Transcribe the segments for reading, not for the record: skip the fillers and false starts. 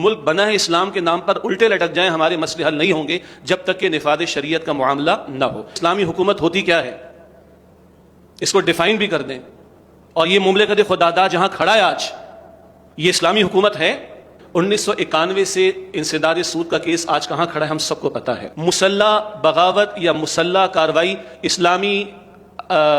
ملک بنا ہے اسلام کے نام پر الٹے لٹک جائیں، ہمارے مسئلے حل نہیں ہوں گے جب تک کہ نفاذ شریعت کا معاملہ نہ ہو۔ اسلامی حکومت ہوتی کیا ہے اس کو ڈیفائن بھی کر دیں، اور یہ مملکت خداداد جہاں کھڑا ہے آج، یہ اسلامی حکومت ہے۔ 1991 سے انسداد سود کا کیس آج کہاں کھڑا ہے ہم سب کو پتا ہے۔ مسلح بغاوت یا مسلح کاروائی اسلامی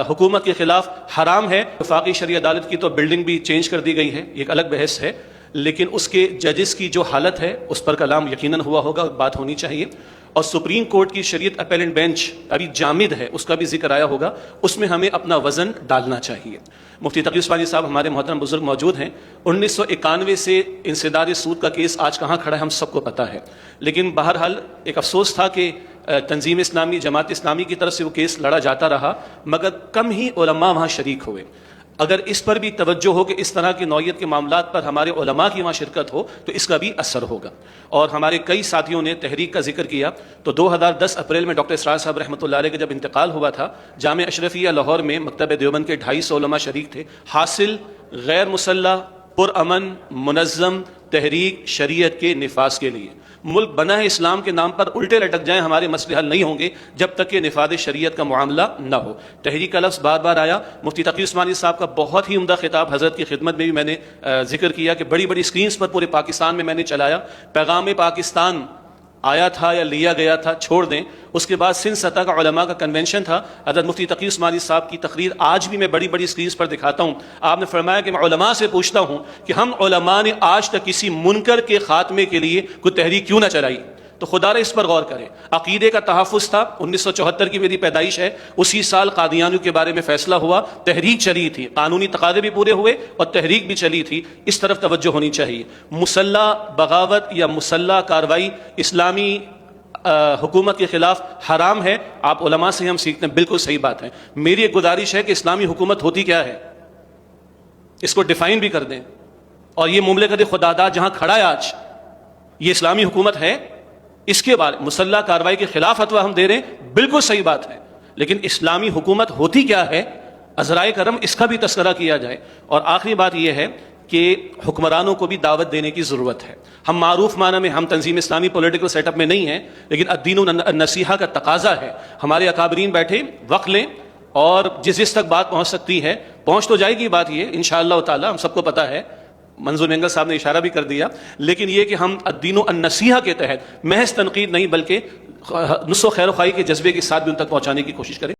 حکومت کے خلاف حرام ہے۔ وفاقی شرعی عدالت کی تو بلڈنگ بھی چینج کر دی گئی ہے، ایک الگ بحث ہے، لیکن اس کے ججز کی جو حالت ہے اس پر کلام یقیناً ہوا ہوگا، بات ہونی چاہیے۔ اور سپریم کورٹ کی شریعت اپیلنٹ بینچ ابھی جامد ہے، اس کا بھی ذکر آیا ہوگا، اس میں ہمیں اپنا وزن ڈالنا چاہیے۔ مفتی تقی عثمانی صاحب ہمارے محترم بزرگ موجود ہیں۔ 1991 سے انسداد سود کا کیس آج کہاں کھڑا ہے ہم سب کو پتا ہے، لیکن بہرحال ایک افسوس تھا کہ تنظیم اسلامی، جماعت اسلامی کی طرف سے وہ کیس لڑا جاتا رہا، مگر کم ہی علماء وہاں شریک ہوئے۔ اگر اس پر بھی توجہ ہو کہ اس طرح کی نوعیت کے معاملات پر ہمارے علماء کی وہاں شرکت ہو تو اس کا بھی اثر ہوگا۔ اور ہمارے کئی ساتھیوں نے تحریک کا ذکر کیا، تو 2010 اپریل میں ڈاکٹر اسرار صاحب رحمۃ اللہ علیہ کا جب انتقال ہوا تھا، جامعہ اشرفیہ لاہور میں مکتبہ دیوبند کے 250 علماء شریک تھے۔ حاصل غیر مسلح پرامن منظم تحریک شریعت کے نفاذ کے لیے۔ ملک بنا ہے اسلام کے نام پر الٹے لٹک جائیں، ہمارے مسئلے حل نہیں ہوں گے جب تک کہ نفاذ شریعت کا معاملہ نہ ہو۔ تحریک کا لفظ بار بار آیا۔ مفتی تقی عثمانی صاحب کا بہت ہی عمدہ خطاب حضرت کی خدمت میں بھی میں نے ذکر کیا کہ بڑی بڑی سکرینز پر پورے پاکستان میں نے چلایا۔ پیغام پاکستان آیا تھا یا لیا گیا تھا چھوڑ دیں، اس کے بعد سندھ سطح کا علماء کا کنونشن تھا۔ حضرت مفتی تقی عثمانی صاحب کی تقریر آج بھی میں بڑی بڑی سکرینز پر دکھاتا ہوں۔ آپ نے فرمایا کہ میں علماء سے پوچھتا ہوں کہ ہم علماء نے آج تک کسی منکر کے خاتمے کے لیے کوئی تحریک کیوں نہ چلائی؟ تو خدا را اس پر غور کریں۔ عقیدے کا تحفظ تھا، 1974 کی میری پیدائش ہے، اسی سال قادیانیوں کے بارے میں فیصلہ ہوا، تحریک چلی تھی، قانونی تقاضے بھی پورے ہوئے اور تحریک بھی چلی تھی، اس طرف توجہ ہونی چاہیے۔ مسلح بغاوت یا مسلح کاروائی اسلامی حکومت کے خلاف حرام ہے، آپ علماء سے ہم سیکھتے ہیں، بالکل صحیح بات ہے۔ میری ایک گزارش ہے کہ اسلامی حکومت ہوتی کیا ہے اس کو ڈیفائن بھی کر دیں، اور یہ مملکت خداداد جہاں کھڑا ہے آج، یہ اسلامی حکومت ہے۔ اس کے بعد مسلح کاروائی کے خلاف فتویٰ ہم دے رہے ہیں، بالکل صحیح بات ہے، لیکن اسلامی حکومت ہوتی کیا ہے، عذرائے کرم اس کا بھی تذکرہ کیا جائے۔ اور آخری بات یہ ہے کہ حکمرانوں کو بھی دعوت دینے کی ضرورت ہے۔ ہم معروف معنی میں ہم تنظیم اسلامی پولیٹیکل سیٹ اپ میں نہیں ہیں، لیکن الدین النصیحہ کا تقاضا ہے۔ ہمارے اکابرین بیٹھے وقت لیں، اور جس تک بات پہنچ سکتی ہے پہنچ تو جائے گی بات، یہ انشاءاللہ تعالی ہم سب کو پتہ ہے، منظور مینگل صاحب نے اشارہ بھی کر دیا، لیکن یہ کہ ہم الدین النصیحہ کے تحت محض تنقید نہیں بلکہ نصح و خیر و خواہی کے جذبے کے ساتھ بھی ان تک پہنچانے کی کوشش کریں۔